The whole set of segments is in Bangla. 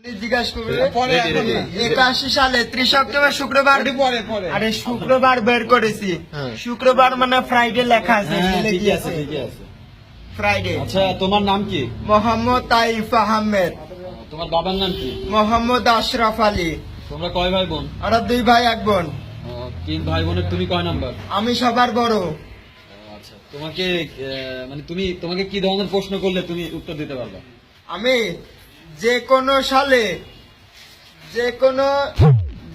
জিজ্ঞাসা করবে 81 সালে 30 অক্টোবর শুক্রবার। আরে শুক্রবার বের করেছি, শুক্রবার মানে ফ্রাইডে লেখা আছে, ফ্রাইডে। আচ্ছা, তোমার নাম কি? মোহাম্মদ তাইফ আহমেদ। তোমার বাবার নাম কি? মোহাম্মদ আশরাফ আলী। তোমরা কয় ভাই বোন? ওরা 2 ভাই 1 বোন। 3 ভাই বোনের তুমি কয় নাম্বার? আমি সবার বড়। আচ্ছা, তোমাকে তোমাকে কি ধরনের প্রশ্ন করলে তুমি উত্তর দিতে পারবে? আমি যে কোনো সালে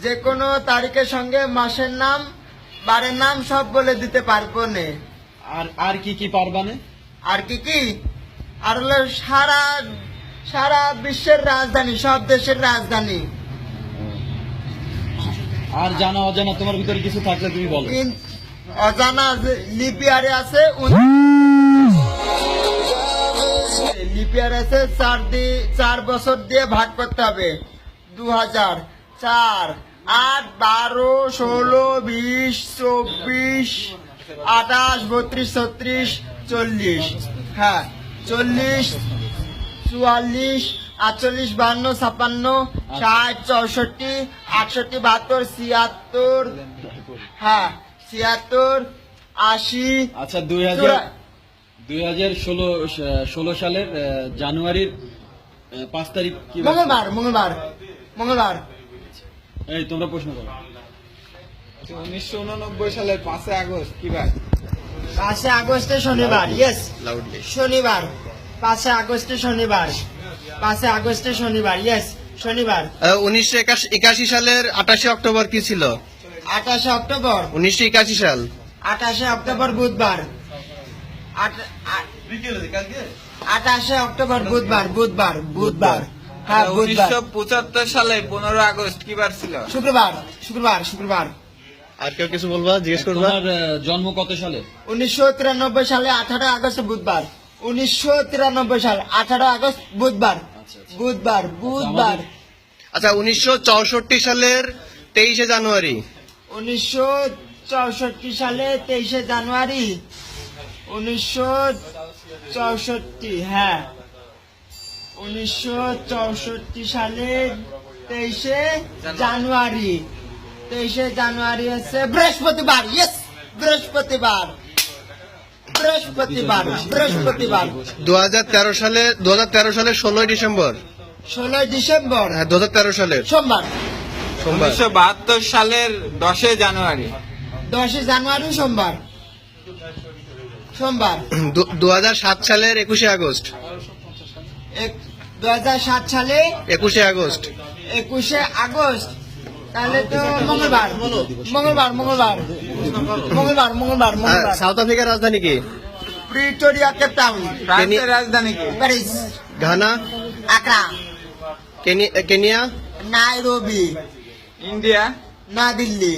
যে কোনো তারিখের সঙ্গে মাসের নাম বারের নাম সব বলে দিতে পারবো নে। আর কি পারবা না? আর কি আর হলো সারা বিশ্বের রাজধানী, সব দেশের রাজধানী। আর জানা অজানা তোমার ভিতরে কিছু থাকলে তুমি বলো। অজানা লিপিয়ারে আছে, লিপিয়ারে আছে 4 বছর দিয়ে ভাগ করতে হবে। 2000, 4, 8, 12, 16, 20, 24, 28, 32, 36, 40। হ্যাঁ, 40, 44, 48, 52, 56, 60, 64, 68, 72, 76, হ্যাঁ 76, 80। আচ্ছা, 2016 সালের জানুয়ারির 5 তারিখ কি? মঙ্গলবার। এই তোমরা প্রশ্ন করো। 1989 সালের 5 আগস্ট কি বার? 5 আগস্টে শনিবার। ইয়েস, শনিবার। 5 আগস্টে শনিবার। 5 আগস্টে শনিবার। ইয়েস, শনিবার। 1981 সালের 28 অক্টোবর কি ছিল? 28 অক্টোবর 1981 সাল 28 অক্টোবর বুধবার। 28 অক্টোবর বুধবার। হ্যাঁ, বুধবার। 1975 সালে 15 আগস্ট কি বার ছিল? শুক্রবার। আর কেউ কিছু বলবা, জিজ্ঞেস করবা? তোমার জন্ম কত সালে? 1993 সালে 18 আগস্ট বুধবার। 1993 সাল 18 আগস্ট বুধবার। আচ্ছা, 1964 সালের 23 জানুয়ারি। 1964 সালে 23 জানুয়ারি। 1964, হ্যাঁ 1964 সালে 23 জানুয়ারি। 23 জানুয়ারি হচ্ছে বৃহস্পতিবার। ইয়েস, বৃহস্পতিবার। 2013 সালে 16 ডিসেম্বর। 16 ডিসেম্বর, হ্যাঁ, 2013 সালের সোমবার। 1972 সালের 10 জানুয়ারি। 10 জানুয়ারি সোমবার। 2007 সালের 21 আগস্ট। 2007 সালে 21 আগস্ট। 21 আগস্ট। তাহলে তো মঙ্গলবার। সাউথ আফ্রিকার রাজধানী কি? Pretoria, Cape Town. ফ্রান্সের রাজধানী কি? Paris. Ghana, Accra. Kenya, Nairobi. India, না দিল্লি।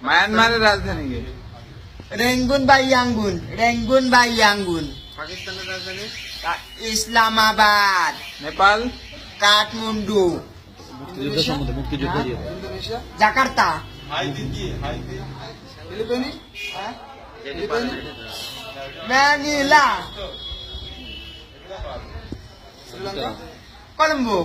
মায়ানমারের রাজধানী কি? রেঙ্গুন বা ইয়াঙ্গুন। পাকিস্তানের রাজধানী? ইসলামাবাদ। নেপাল, কাঠমান্ডু। মুক্তিযুদ্ধ সম্বন্ধে মুক্তিযুদ্ধ দিয়ে দাও। Indonesia, Jakarta. ফিলিপিনি, ম্যানিলা। শ্রীলঙ্কা, কলম্বো।